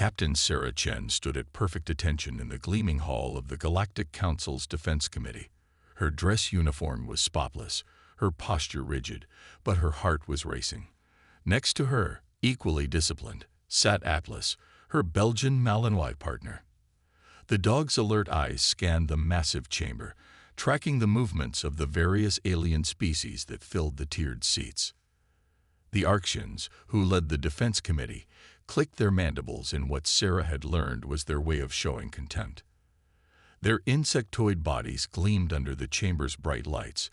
Captain Sarah Chen stood at perfect attention in the gleaming hall of the Galactic Council's Defense Committee. Her dress uniform was spotless, her posture rigid, but her heart was racing. Next to her, equally disciplined, sat Atlas, her Belgian Malinois partner. The dog's alert eyes scanned the massive chamber, tracking the movements of the various alien species that filled the tiered seats. The Arctians, who led the defense committee, clicked their mandibles in what Sarah had learned was their way of showing contempt. Their insectoid bodies gleamed under the chamber's bright lights,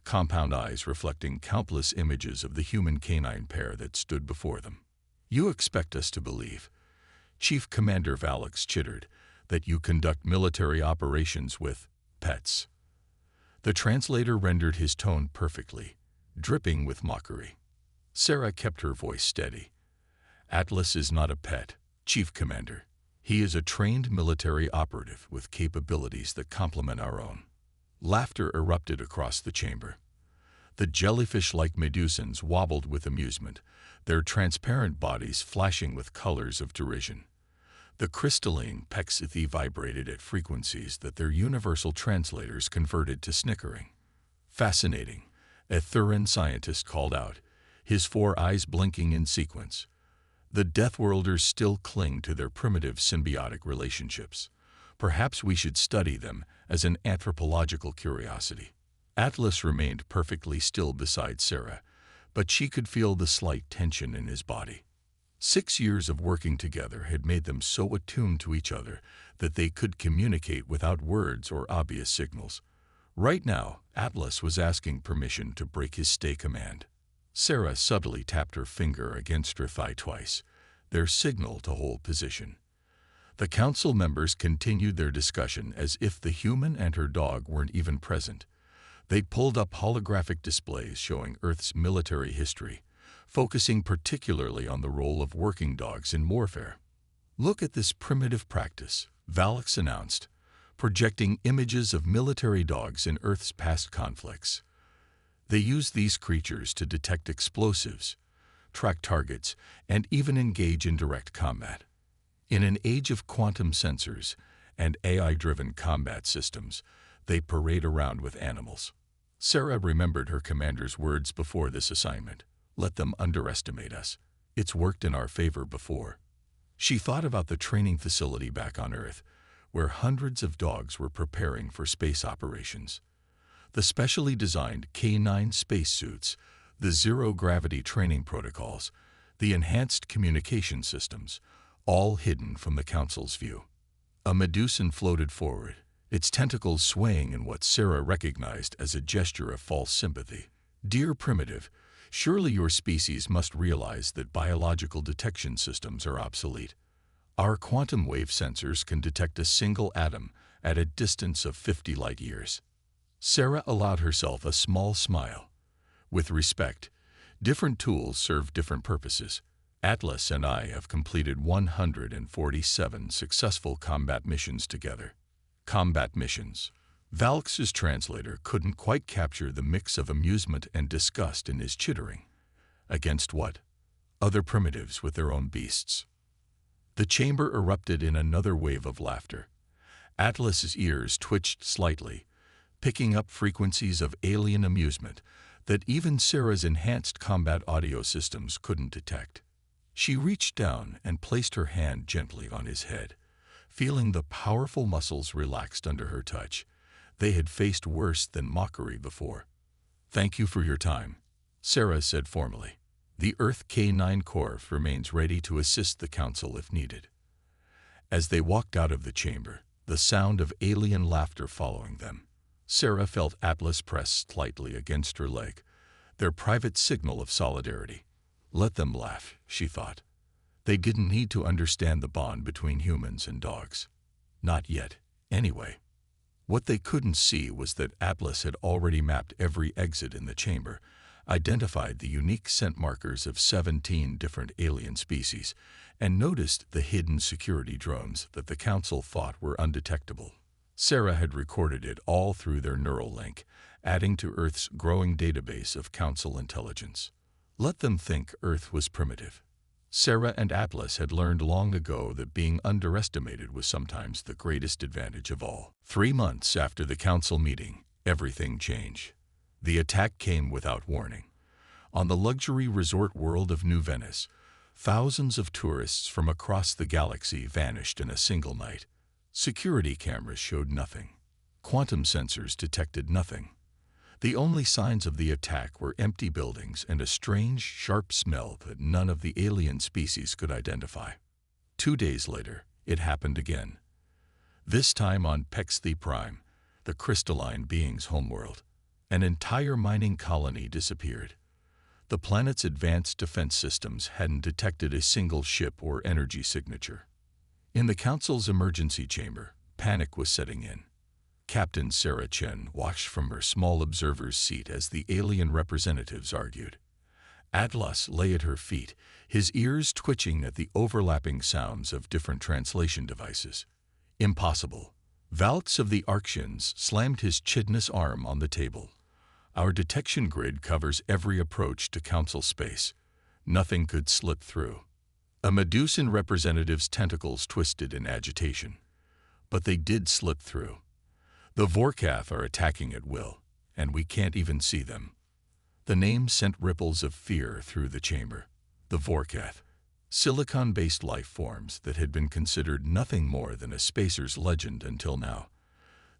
compound eyes reflecting countless images of the human canine pair that stood before them. "You expect us to believe," Chief Commander Valix chittered, "that you conduct military operations with pets." The translator rendered his tone perfectly, dripping with mockery. Sarah kept her voice steady. "Atlas is not a pet, Chief Commander. He is a trained military operative with capabilities that complement our own." Laughter erupted across the chamber. The jellyfish-like Medusans wobbled with amusement, their transparent bodies flashing with colors of derision. The crystalline Pexithi vibrated at frequencies that their universal translators converted to snickering. "Fascinating," a Thuran scientist called out, his 4 eyes blinking in sequence. "The Deathworlders still cling to their primitive symbiotic relationships. Perhaps we should study them as an anthropological curiosity." Atlas remained perfectly still beside Sarah, but she could feel the slight tension in his body. 6 years of working together had made them so attuned to each other that they could communicate without words or obvious signals. Right now, Atlas was asking permission to break his stay command. Sarah subtly tapped her finger against her thigh twice, their signal to hold position. The council members continued their discussion as if the human and her dog weren't even present. They pulled up holographic displays showing Earth's military history, focusing particularly on the role of working dogs in warfare. "Look at this primitive practice," Valix announced, projecting images of military dogs in Earth's past conflicts. They used these creatures to detect explosives, track targets, and even engage in direct combat. In an age of quantum sensors and AI-driven combat systems, they parade around with animals. Sarah remembered her commander's words before this assignment. "Let them underestimate us. It's worked in our favor before." She thought about the training facility back on Earth, where hundreds of dogs were preparing for space operations. The specially designed K9 spacesuits, the zero-gravity training protocols, the enhanced communication systems, all hidden from the Council's view. A Medusan floated forward, its tentacles swaying in what Sarah recognized as a gesture of false sympathy. "Dear Primitive, surely your species must realize that biological detection systems are obsolete. Our quantum wave sensors can detect a single atom at a distance of 50 light-years." Sarah allowed herself a small smile. "With respect, different tools serve different purposes. Atlas and I have completed 147 successful combat missions together." Combat missions. Valix's translator couldn't quite capture the mix of amusement and disgust in his chittering. Against what? Other primitives with their own beasts. The chamber erupted in another wave of laughter. Atlas's ears twitched slightly, picking up frequencies of alien amusement that even Sarah's enhanced combat audio systems couldn't detect. She reached down and placed her hand gently on his head, feeling the powerful muscles relaxed under her touch. They had faced worse than mockery before. "Thank you for your time," Sarah said formally. "The Earth K9 Corps remains ready to assist the Council if needed." As they walked out of the chamber, the sound of alien laughter following them, Sarah felt Atlas press slightly against her leg, their private signal of solidarity. Let them laugh, she thought. They didn't need to understand the bond between humans and dogs. Not yet, anyway. What they couldn't see was that Atlas had already mapped every exit in the chamber, identified the unique scent markers of 17 different alien species, and noticed the hidden security drones that the Council thought were undetectable. Sarah had recorded it all through their neural link, adding to Earth's growing database of Council intelligence. Let them think Earth was primitive. Sarah and Atlas had learned long ago that being underestimated was sometimes the greatest advantage of all. 3 months after the council meeting, everything changed. The attack came without warning. On the luxury resort world of New Venice, thousands of tourists from across the galaxy vanished in a single night. Security cameras showed nothing. Quantum sensors detected nothing. The only signs of the attack were empty buildings and a strange, sharp smell that none of the alien species could identify. 2 days later, it happened again. This time on Pexthi Prime, the crystalline being's homeworld. An entire mining colony disappeared. The planet's advanced defense systems hadn't detected a single ship or energy signature. In the Council's emergency chamber, panic was setting in. Captain Sarah Chen watched from her small observer's seat as the alien representatives argued. Atlas lay at her feet, his ears twitching at the overlapping sounds of different translation devices. Impossible. Valks of the Arctians slammed his chidness arm on the table. Our detection grid covers every approach to Council space. Nothing could slip through. A Medusan representative's tentacles twisted in agitation. But they did slip through. The Vorkath are attacking at will, and we can't even see them. The name sent ripples of fear through the chamber. The Vorkath, silicon-based life forms that had been considered nothing more than a spacer's legend until now.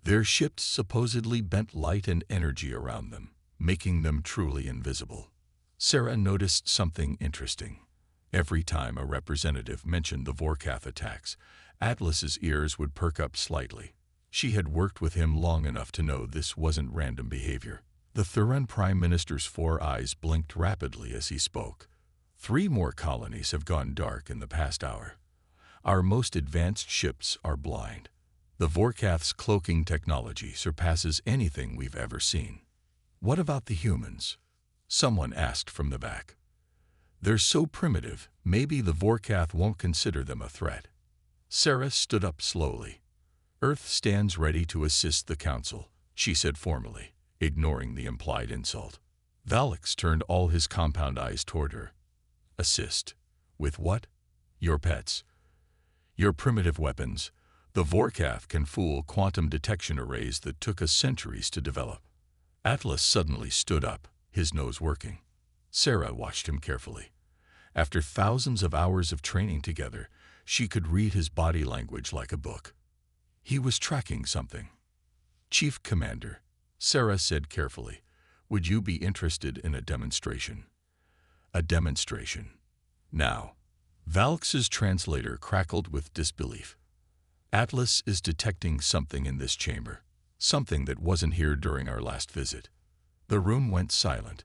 Their ships supposedly bent light and energy around them, making them truly invisible. Sarah noticed something interesting. Every time a representative mentioned the Vorkath attacks, Atlas's ears would perk up slightly. She had worked with him long enough to know this wasn't random behavior. The Thuran Prime Minister's 4 eyes blinked rapidly as he spoke. 3 more colonies have gone dark in the past hour. Our most advanced ships are blind. The Vorkath's cloaking technology surpasses anything we've ever seen. What about the humans? Someone asked from the back. They're so primitive, maybe the Vorkath won't consider them a threat. Sarah stood up slowly. Earth stands ready to assist the Council, she said formally, ignoring the implied insult. Valix turned all his compound eyes toward her. Assist? With what? Your pets. Your primitive weapons. The Vorkath can fool quantum detection arrays that took us centuries to develop. Atlas suddenly stood up, his nose working. Sarah watched him carefully. After thousands of hours of training together, she could read his body language like a book. He was tracking something. Chief Commander, Sarah said carefully, would you be interested in a demonstration? A demonstration. Now. Valx's translator crackled with disbelief. Atlas is detecting something in this chamber, something that wasn't here during our last visit. The room went silent.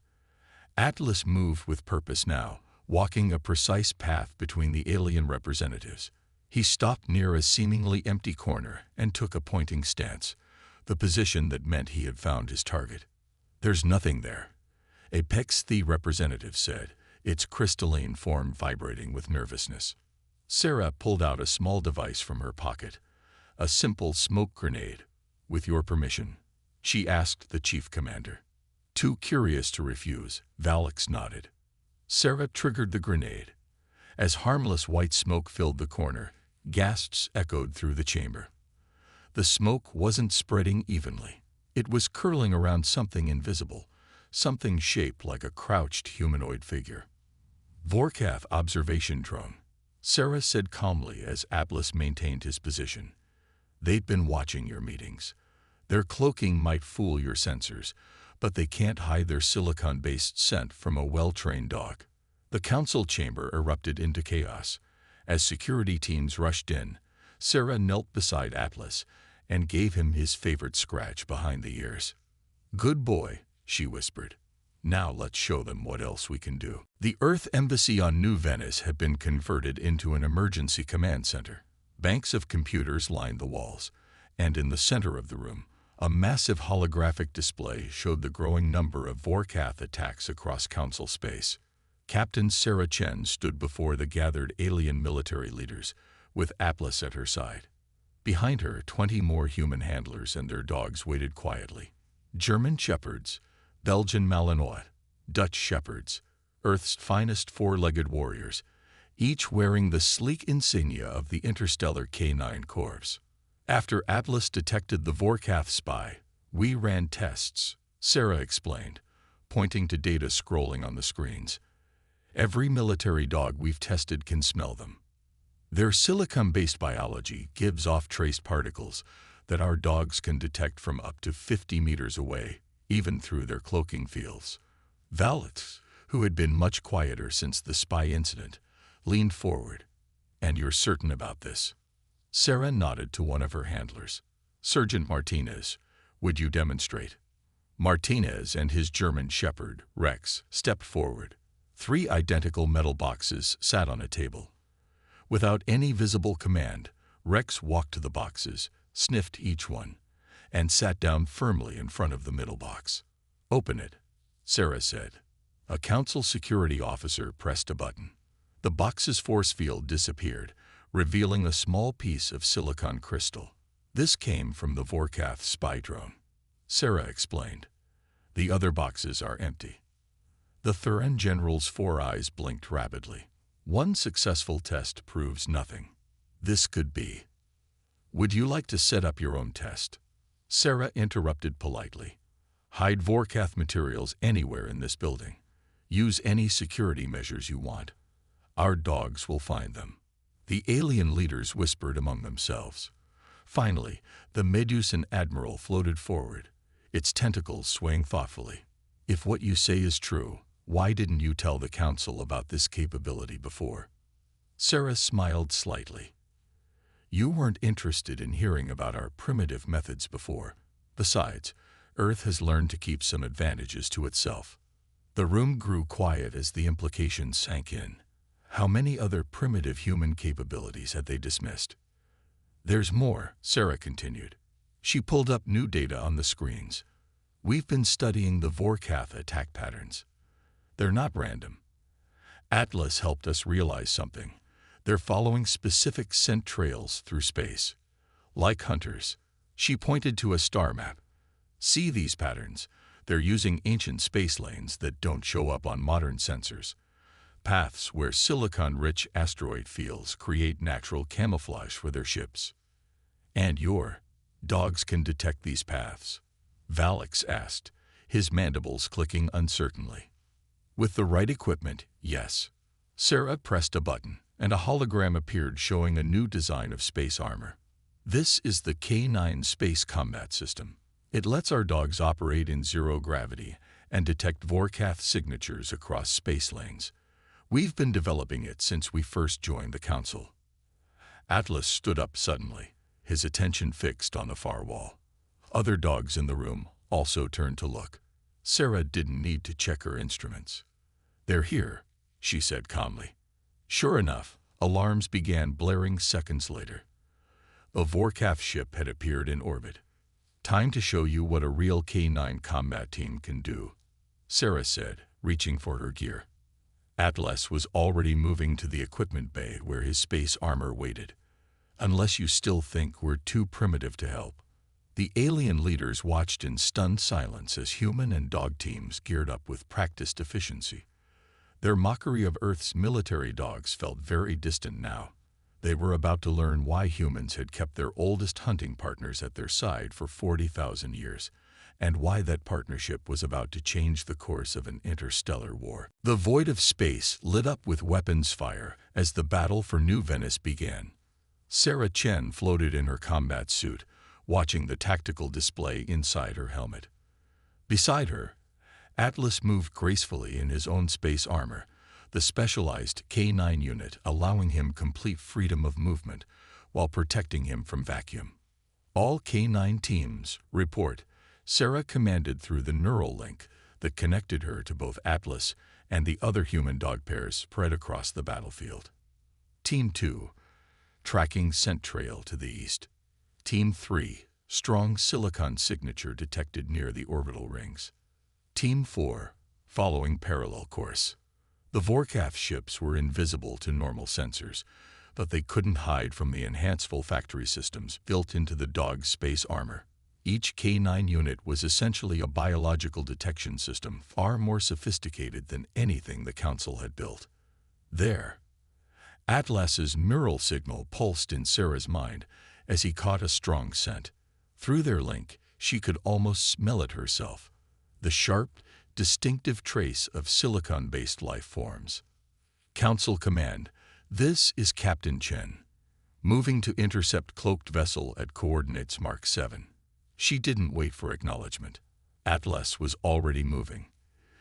Atlas moved with purpose now, walking a precise path between the alien representatives. He stopped near a seemingly empty corner and took a pointing stance, the position that meant he had found his target. There's nothing there, a Pexthi representative said, its crystalline form vibrating with nervousness. Sarah pulled out a small device from her pocket, a simple smoke grenade. With your permission, she asked the chief commander. Too curious to refuse, Valix nodded. Sarah triggered the grenade. As harmless white smoke filled the corner, gasps echoed through the chamber. The smoke wasn't spreading evenly. It was curling around something invisible, something shaped like a crouched humanoid figure. Vorkath observation drone, Sarah said calmly as Atlas maintained his position. They've been watching your meetings. Their cloaking might fool your sensors, but they can't hide their silicon-based scent from a well-trained dog. The council chamber erupted into chaos. As security teams rushed in, Sarah knelt beside Atlas and gave him his favorite scratch behind the ears. Good boy, she whispered. Now let's show them what else we can do. The Earth Embassy on New Venice had been converted into an emergency command center. Banks of computers lined the walls, and in the center of the room, a massive holographic display showed the growing number of Vorkath attacks across Council space. Captain Sarah Chen stood before the gathered alien military leaders, with Atlas at her side. Behind her, 20 more human handlers and their dogs waited quietly. German shepherds, Belgian Malinois, Dutch shepherds, Earth's finest 4-legged warriors, each wearing the sleek insignia of the interstellar K9 Corps. After Atlas detected the Vorkath spy, we ran tests, Sarah explained, pointing to data scrolling on the screens. Every military dog we've tested can smell them. Their silicon-based biology gives off trace particles that our dogs can detect from up to 50 meters away, even through their cloaking fields. Valix, who had been much quieter since the spy incident, leaned forward. "And you're certain about this?" Sarah nodded to one of her handlers. "Sergeant Martinez, would you demonstrate?" Martinez and his German shepherd, Rex, stepped forward. 3 identical metal boxes sat on a table. Without any visible command, Rex walked to the boxes, sniffed each one, and sat down firmly in front of the middle box. "Open it," Sarah said. A council security officer pressed a button. The box's force field disappeared, revealing a small piece of silicon crystal. "This came from the Vorkath spy drone," Sarah explained. "The other boxes are empty." The Thuran general's 4 eyes blinked rapidly. "One successful test proves nothing. This could be." "Would you like to set up your own test?" Sarah interrupted politely. "Hide Vorkath materials anywhere in this building. Use any security measures you want. Our dogs will find them." The alien leaders whispered among themselves. Finally, the Medusan admiral floated forward, its tentacles swaying thoughtfully. "If what you say is true, why didn't you tell the council about this capability before?" Sarah smiled slightly. "You weren't interested in hearing about our primitive methods before. Besides, Earth has learned to keep some advantages to itself." The room grew quiet as the implications sank in. How many other primitive human capabilities had they dismissed? "There's more," Sarah continued. She pulled up new data on the screens. "We've been studying the Vorkath attack patterns. They're not random. Atlas helped us realize something. They're following specific scent trails through space. Like hunters." She pointed to a star map. "See these patterns? They're using ancient space lanes that don't show up on modern sensors. Paths where silicon-rich asteroid fields create natural camouflage for their ships." "And your dogs can detect these paths?" Valix asked, his mandibles clicking uncertainly. "With the right equipment, yes." Sarah pressed a button, and a hologram appeared showing a new design of space armor. "This is the K9 Space Combat System. It lets our dogs operate in zero gravity and detect Vorkath signatures across space lanes. We've been developing it since we first joined the council." Atlas stood up suddenly, his attention fixed on the far wall. Other dogs in the room also turned to look. Sarah didn't need to check her instruments. "They're here," she said calmly. Sure enough, alarms began blaring seconds later. A Vorkath ship had appeared in orbit. "Time to show you what a real K9 combat team can do," Sarah said, reaching for her gear. Atlas was already moving to the equipment bay where his space armor waited. "Unless you still think we're too primitive to help." The alien leaders watched in stunned silence as human and dog teams geared up with practiced efficiency. Their mockery of Earth's military dogs felt very distant now. They were about to learn why humans had kept their oldest hunting partners at their side for 40,000 years, and why that partnership was about to change the course of an interstellar war. The void of space lit up with weapons fire as the battle for New Venice began. Sarah Chen floated in her combat suit, watching the tactical display inside her helmet. Beside her, Atlas moved gracefully in his own space armor, the specialized K9 unit allowing him complete freedom of movement while protecting him from vacuum. "All K9 teams, report," Sarah commanded through the neural link that connected her to both Atlas and the other human dog pairs spread across the battlefield. "Team 2, tracking scent trail to the east. Team 3, strong silicon signature detected near the orbital rings. Team 4, following parallel course." The Vorkath ships were invisible to normal sensors, but they couldn't hide from the enhanced olfactory systems built into the dog's space armor. Each K9 unit was essentially a biological detection system far more sophisticated than anything the Council had built. There, Atlas's neural signal pulsed in Sarah's mind as he caught a strong scent. Through their link, she could almost smell it herself, the sharp, distinctive trace of silicon-based life forms. Council Command, this is Captain Chen, moving to intercept cloaked vessel at coordinates Mark 7. She didn't wait for acknowledgement. Atlas was already moving,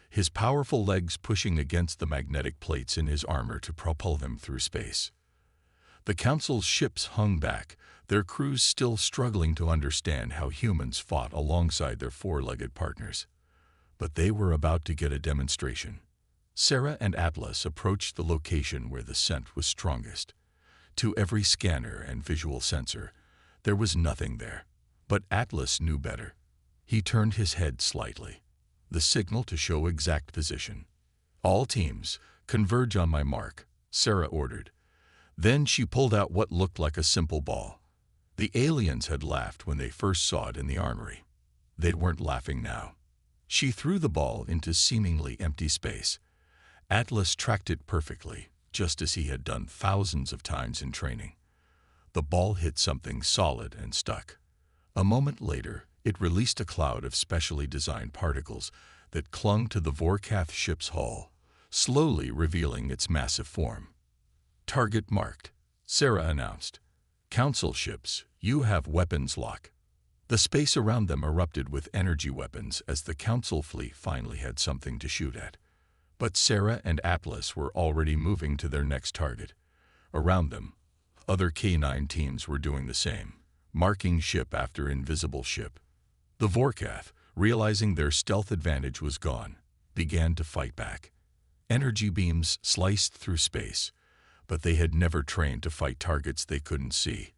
his powerful legs pushing against the magnetic plates in his armor to propel them through space. The Council's ships hung back, their crews still struggling to understand how humans fought alongside their four-legged partners. But they were about to get a demonstration. Sarah and Atlas approached the location where the scent was strongest. To every scanner and visual sensor, there was nothing there. But Atlas knew better. He turned his head slightly, the signal to show exact position. "All teams, converge on my mark," Sarah ordered. Then she pulled out what looked like a simple ball. The aliens had laughed when they first saw it in the armory. They weren't laughing now. She threw the ball into seemingly empty space. Atlas tracked it perfectly, just as he had done thousands of times in training. The ball hit something solid and stuck. A moment later, it released a cloud of specially designed particles that clung to the Vorkath ship's hull, slowly revealing its massive form. "Target marked," Sarah announced. "Council ships, you have weapons lock." The space around them erupted with energy weapons as the Council fleet finally had something to shoot at. But Sarah and Atlas were already moving to their next target. Around them, other K9 teams were doing the same, marking ship after invisible ship. The Vorkath, realizing their stealth advantage was gone, began to fight back. Energy beams sliced through space, but they had never trained to fight targets they couldn't see.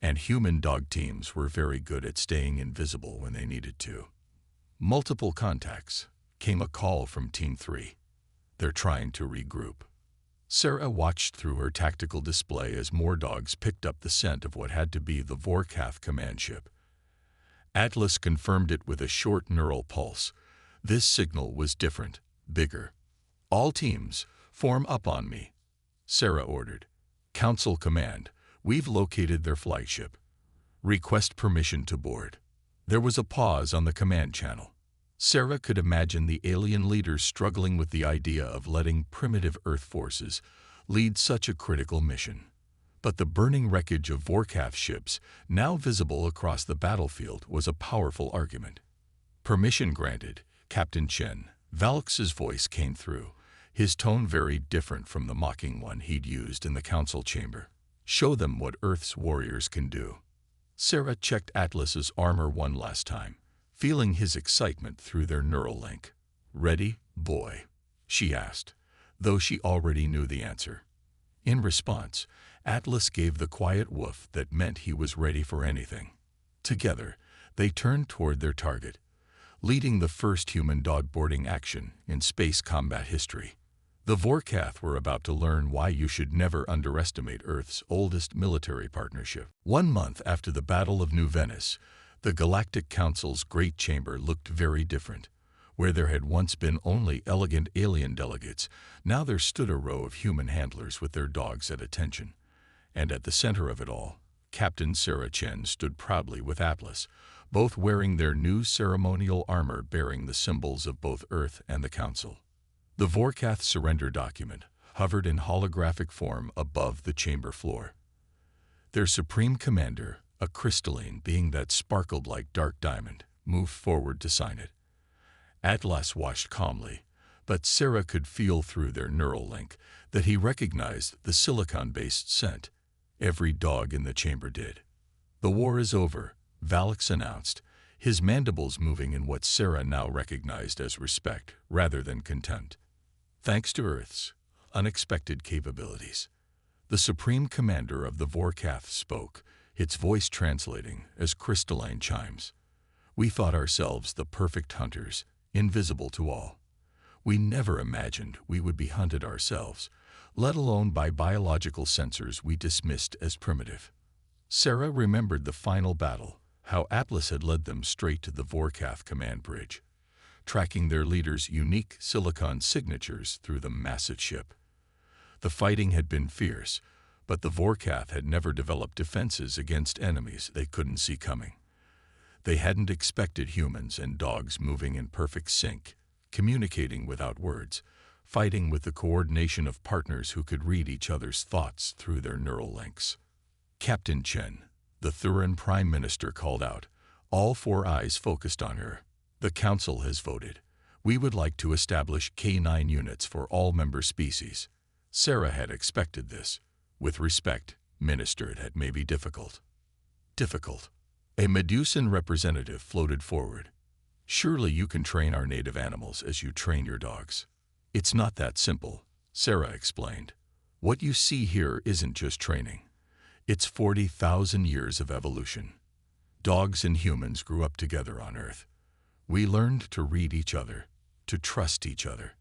And human dog teams were very good at staying invisible when they needed to. Multiple contacts. Came a call from Team 3. They're trying to regroup. Sarah watched through her tactical display as more dogs picked up the scent of what had to be the Vorkath command ship. Atlas confirmed it with a short neural pulse. This signal was different, bigger. "All teams, form up on me," Sarah ordered. "Council Command, we've located their flagship. Request permission to board." There was a pause on the command channel. Sarah could imagine the alien leaders struggling with the idea of letting primitive Earth forces lead such a critical mission. But the burning wreckage of Vorkath ships, now visible across the battlefield, was a powerful argument. "Permission granted, Captain Chen." Valk's voice came through, his tone very different from the mocking one he'd used in the council chamber. "Show them what Earth's warriors can do." Sarah checked Atlas's armor one last time, feeling his excitement through their neural link. "Ready, boy?" she asked, though she already knew the answer. In response, Atlas gave the quiet woof that meant he was ready for anything. Together, they turned toward their target, leading the first human dog boarding action in space combat history. The Vorkath were about to learn why you should never underestimate Earth's oldest military partnership. 1 month after the Battle of New Venice, the Galactic Council's Great Chamber looked very different. Where there had once been only elegant alien delegates, now there stood a row of human handlers with their dogs at attention. And at the center of it all, Captain Sarah Chen stood proudly with Atlas, both wearing their new ceremonial armor bearing the symbols of both Earth and the Council. The Vorkath surrender document hovered in holographic form above the chamber floor. Their supreme commander, a crystalline being that sparkled like dark diamond, moved forward to sign it. Atlas watched calmly, but Sarah could feel through their neural link that he recognized the silicon-based scent. Every dog in the chamber did. "The war is over," Valx announced, his mandibles moving in what Sarah now recognized as respect rather than contempt. "Thanks to Earth's unexpected capabilities." The Supreme Commander of the Vorkath spoke, its voice translating as crystalline chimes. "We thought ourselves the perfect hunters, invisible to all. We never imagined we would be hunted ourselves, let alone by biological sensors we dismissed as primitive." Sarah remembered the final battle, how Atlas had led them straight to the Vorkath command bridge, tracking their leaders' unique silicon signatures through the massive ship. The fighting had been fierce, But the Vorkath had never developed defenses against enemies they couldn't see coming. They hadn't expected humans and dogs moving in perfect sync, communicating without words, fighting with the coordination of partners who could read each other's thoughts through their neural links. Captain Chen, the Thuran Prime Minister, called out, all four eyes focused on her. The Council has voted. We would like to establish K9 units for all member species. Sarah had expected this. With respect, Minister, it had maybe difficult. Difficult. A Medusan representative floated forward. Surely you can train our native animals as you train your dogs. It's not that simple, Sarah explained. What you see here isn't just training. It's 40,000 years of evolution. Dogs and humans grew up together on Earth. We learned to read each other, to trust each other.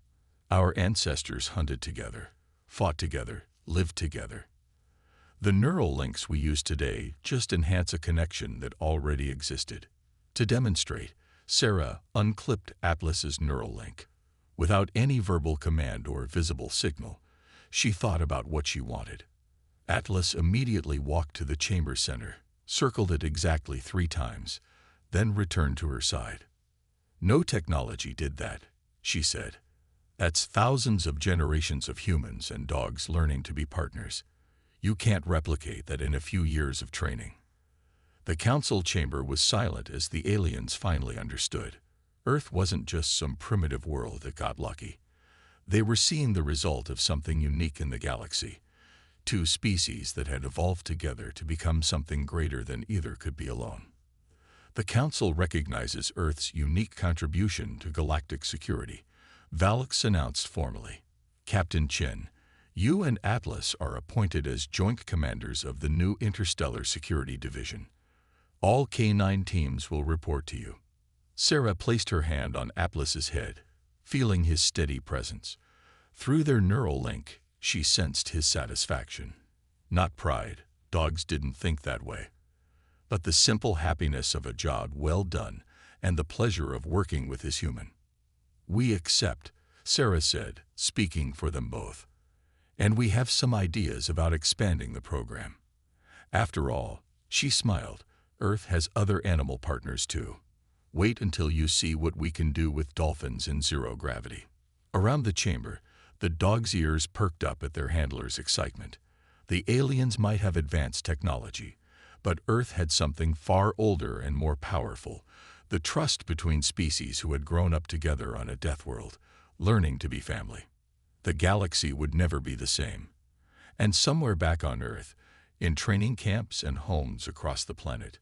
Our ancestors hunted together, fought together, lived together. The neural links we use today just enhance a connection that already existed. To demonstrate, Sarah unclipped Atlas's neural link. Without any verbal command or visible signal, she thought about what she wanted. Atlas immediately walked to the chamber center, circled it exactly 3 times, then returned to her side. No technology did that, she said. That's thousands of generations of humans and dogs learning to be partners. You can't replicate that in a few years of training. The council chamber was silent as the aliens finally understood. Earth wasn't just some primitive world that got lucky. They were seeing the result of something unique in the galaxy. 2 species that had evolved together to become something greater than either could be alone. The Council recognizes Earth's unique contribution to galactic security. Valix announced formally. Captain Chen, you and Atlas are appointed as joint commanders of the new Interstellar Security Division. All K9 teams will report to you. Sarah placed her hand on Atlas's head, feeling his steady presence. Through their neural link, she sensed his satisfaction. Not pride, dogs didn't think that way. But the simple happiness of a job well done and the pleasure of working with his human. We accept, Sarah said, speaking for them both. And we have some ideas about expanding the program. After all, she smiled, Earth has other animal partners too. Wait until you see what we can do with dolphins in zero gravity. Around the chamber, the dogs' ears perked up at their handler's excitement. The aliens might have advanced technology, but Earth had something far older and more powerful, the trust between species who had grown up together on a Deathworld, learning to be family. The galaxy would never be the same. And somewhere back on Earth, in training camps and homes across the planet,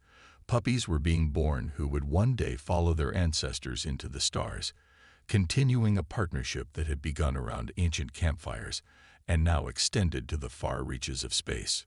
puppies were being born who would one day follow their ancestors into the stars, continuing a partnership that had begun around ancient campfires and now extended to the far reaches of space.